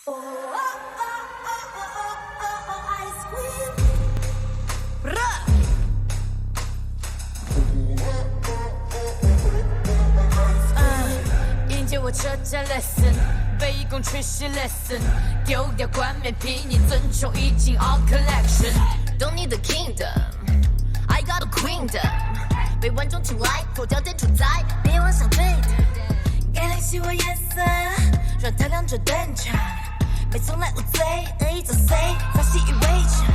迎接我车站 lesson， 杯弓屈膝 lesson， 丢掉冠冕睥睨，尊重已经 all collection。Don't need a kingdom，I got a queendom， 被万众青睐，头条点主宰，别妄想对的。Galaxy 我颜色，让它亮着登场，没从来无罪，恶意作祟，早习以为常。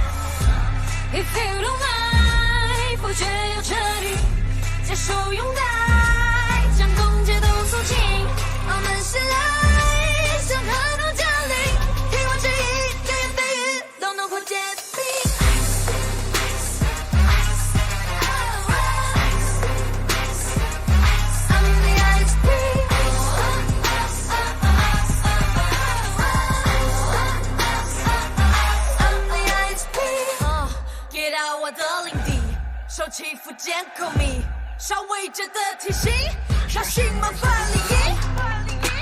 If you don't like， 否决要彻底，接受拥戴，将攻击都肃清。我们是爱，像河东降临，听我旨意，流言蜚语，动怒破坚冰。I'm the ice queen。get out 我的领地，受欺负监控你，稍微着的提醒，小心冒犯利益。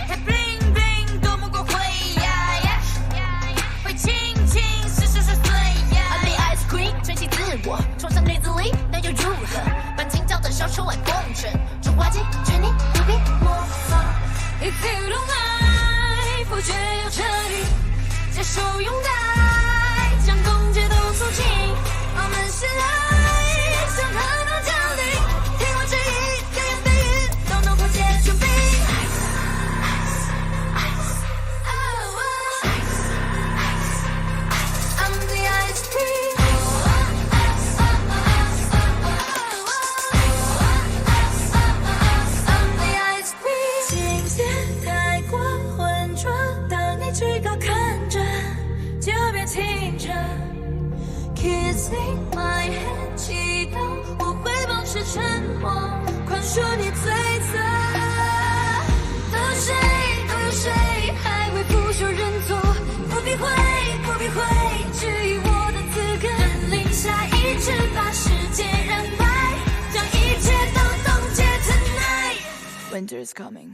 太 bling bling， 多么光辉呀！被轻轻是碎碎。I'm the ice queen， 吹起自我，冲向女子里，那又如何？半清教的小丑爱奉承，中华鸡，劝你不必模仿。If you don't like， 否决要彻底，接受拥戴，将攻击都肃清。我们是爱，像河东降临，听我旨意，流言蜚语，动怒破解除冰。I'm the ice queen。I'm the ice queen。境界太过浑浊，当你居高看着，就别听着。Kissing my head， 祈祷我会保持沉默，宽恕你罪责。都有谁还会俯首认错？不避讳，质疑我的资格。人零下一直把世界染白，将一切都冻结 tonight。Winter is coming。